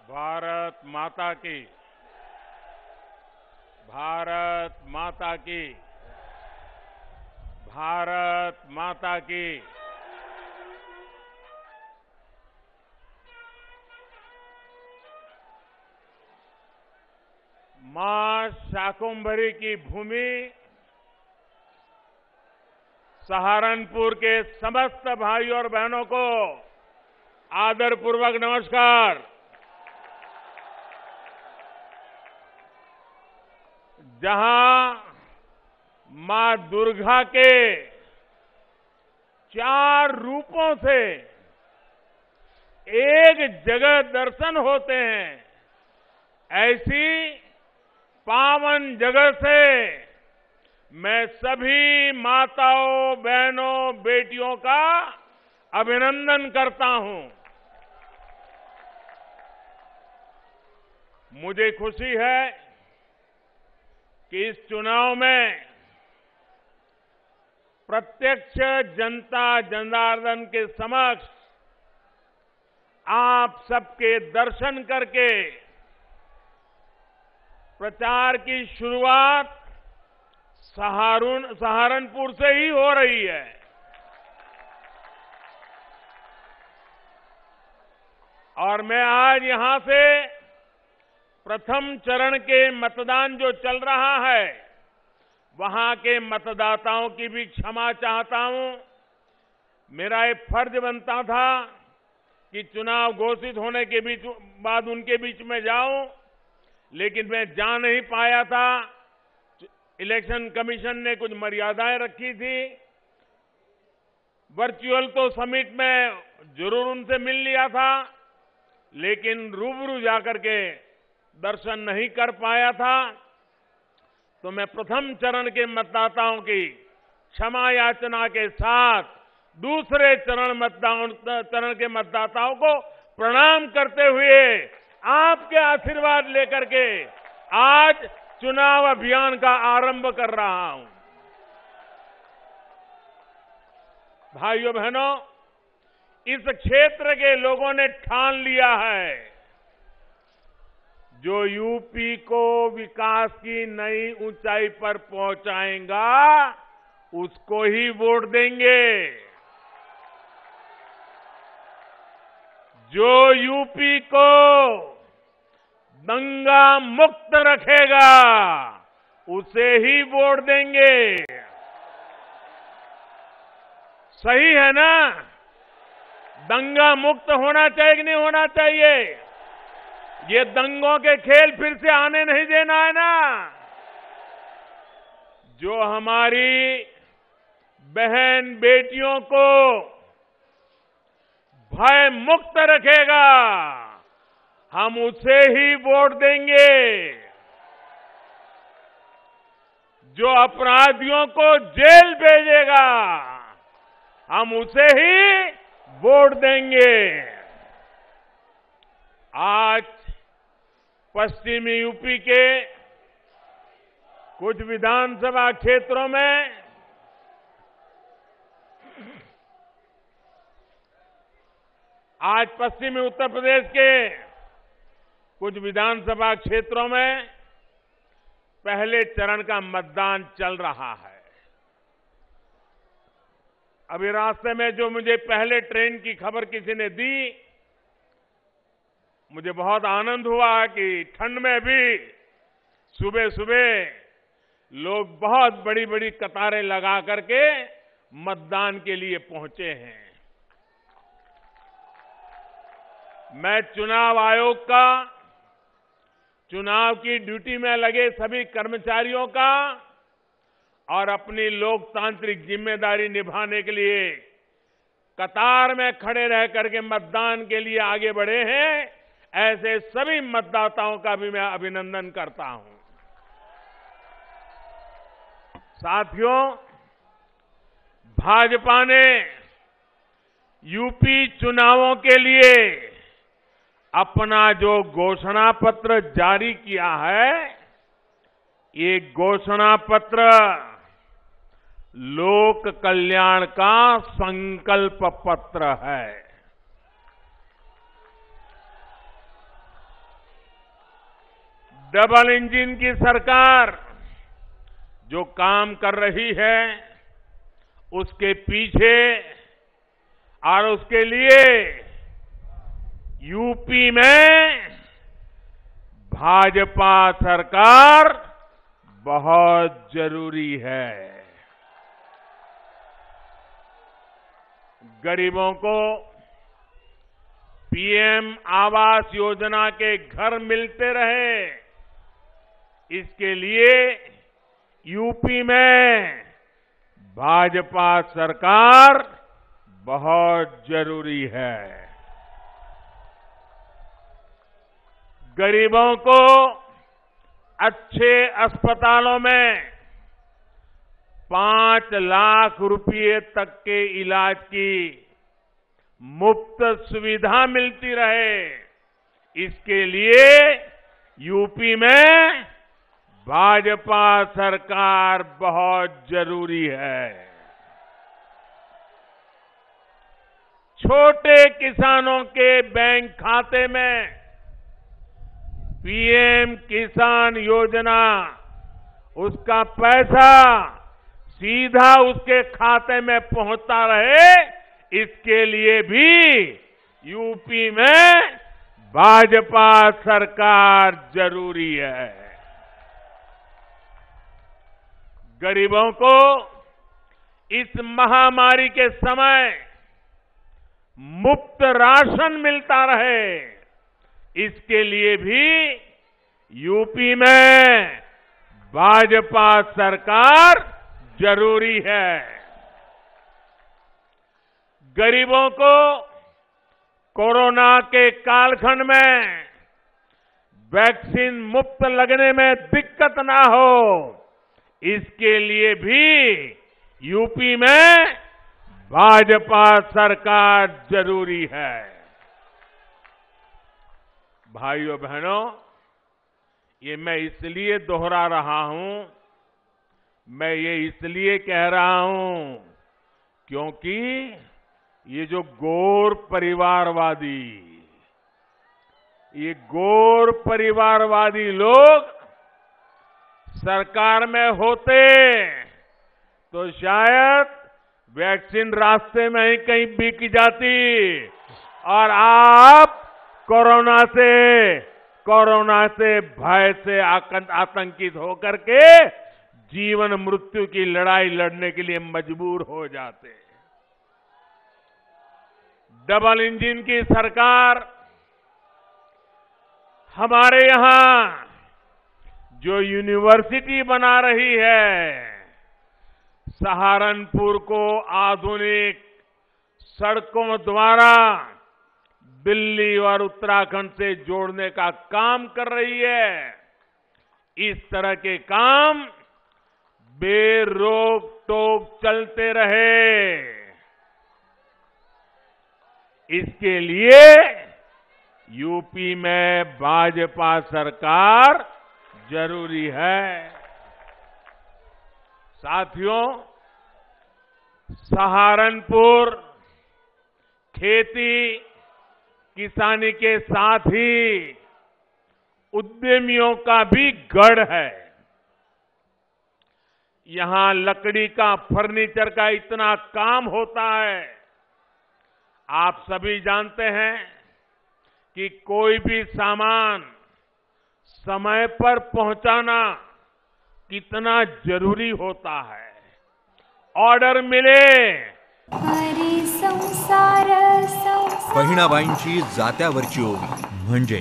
भारत माता की। भारत माता की। भारत माता की। मां शाकुंभरी की भूमि सहारनपुर के समस्त भाइयों और बहनों को आदरपूर्वक नमस्कार। जहां मां दुर्गा के 4 रूपों से एक जगह दर्शन होते हैं, ऐसी पावन जगह से मैं सभी माताओं, बहनों, बेटियों का अभिनंदन करता हूं। मुझे खुशी है कि इस चुनाव में प्रत्यक्ष जनता जनार्दन के समक्ष आप सबके दर्शन करके प्रचार की शुरुआत सहारनपुर से ही हो रही है। और मैं आज यहां से प्रथम चरण के मतदान जो चल रहा है, वहां के मतदाताओं की भी क्षमा चाहता हूं। मेरा एक फर्ज बनता था कि चुनाव घोषित होने के बाद उनके बीच में जाऊं, लेकिन मैं जा नहीं पाया था। इलेक्शन कमीशन ने कुछ मर्यादाएं रखी थी। वर्चुअल तो समिट में जरूर उनसे मिल लिया था, लेकिन रूबरू जाकर के दर्शन नहीं कर पाया था। तो मैं प्रथम चरण के मतदाताओं की क्षमा याचना के साथ दूसरे चरण के मतदाताओं को प्रणाम करते हुए आपके आशीर्वाद लेकर के आज चुनाव अभियान का आरंभ कर रहा हूं। भाइयों बहनों, इस क्षेत्र के लोगों ने ठान लिया है, जो यूपी को विकास की नई ऊंचाई पर पहुंचाएगा, उसको ही वोट देंगे। जो यूपी को दंगा मुक्त रखेगा, उसे ही वोट देंगे। सही है ना? दंगा मुक्त होना चाहिए कि नहीं होना चाहिए? ये दंगों के खेल फिर से आने नहीं देना है ना। जो हमारी बहन बेटियों को भय मुक्त रखेगा, हम उसे ही वोट देंगे। जो अपराधियों को जेल भेजेगा, हम उसे ही वोट देंगे। आज पश्चिमी यूपी के कुछ विधानसभा क्षेत्रों में पश्चिमी उत्तर प्रदेश के कुछ विधानसभा क्षेत्रों में पहले चरण का मतदान चल रहा है। अभी रास्ते में जो मुझे पहले ट्रेन की खबर किसी ने दी, मुझे बहुत आनंद हुआ कि ठंड में भी सुबह सुबह लोग बहुत बड़ी बड़ी कतारें लगा करके मतदान के लिए पहुंचे हैं। मैं चुनाव आयोग का, चुनाव की ड्यूटी में लगे सभी कर्मचारियों का और अपनी लोकतांत्रिक जिम्मेदारी निभाने के लिए कतार में खड़े रह करके मतदान के लिए आगे बढ़े हैं, ऐसे सभी मतदाताओं का भी मैं अभिनंदन करता हूं। साथियों, भाजपा ने यूपी चुनावों के लिए अपना जो घोषणा पत्र जारी किया है, ये घोषणा पत्र लोक कल्याण का संकल्प पत्र है। डबल इंजन की सरकार जो काम कर रही है उसके पीछे और उसके लिए यूपी में भाजपा सरकार बहुत जरूरी है। गरीबों को पीएम आवास योजना के घर मिलते रहे, इसके लिए यूपी में भाजपा सरकार बहुत जरूरी है। गरीबों को अच्छे अस्पतालों में 5 लाख रुपए तक के इलाज की मुफ्त सुविधा मिलती रहे, इसके लिए यूपी में भाजपा सरकार बहुत जरूरी है। छोटे किसानों के बैंक खाते में पीएम किसान योजना, उसका पैसा सीधा उसके खाते में पहुंचता रहे, इसके लिए भी यूपी में भाजपा सरकार जरूरी है। गरीबों को इस महामारी के समय मुफ्त राशन मिलता रहे, इसके लिए भी यूपी में भाजपा सरकार जरूरी है। गरीबों को कोरोना के कालखंड में वैक्सीन मुफ्त लगने में दिक्कत ना हो, इसके लिए भी यूपी में भाजपा सरकार जरूरी है। भाइयों बहनों, ये मैं इसलिए दोहरा रहा हूं, मैं ये इसलिए कह रहा हूं क्योंकि ये जो गोर परिवारवादी लोग सरकार में होते तो शायद वैक्सीन रास्ते में ही कहीं बिक जाती और आप कोरोना से भय से आतंकित होकर के जीवन मृत्यु की लड़ाई लड़ने के लिए मजबूर हो जाते। डबल इंजन की सरकार हमारे यहां जो यूनिवर्सिटी बना रही है, सहारनपुर को आधुनिक सड़कों द्वारा दिल्ली और उत्तराखंड से जोड़ने का काम कर रही है। इस तरह के काम बेरोक टोक चलते रहे, इसके लिए यूपी में भाजपा सरकार जरूरी है। साथियों, सहारनपुर खेती किसानी के साथ ही उद्यमियों का भी गढ़ है। यहां लकड़ी का, फर्नीचर का इतना काम होता है। आप सभी जानते हैं कि कोई भी सामान समय पर पहुंचाना कितना जरूरी होता है। ऑर्डर मिले, बहिणाबाईंची जात्यावरची ओवी म्हणजे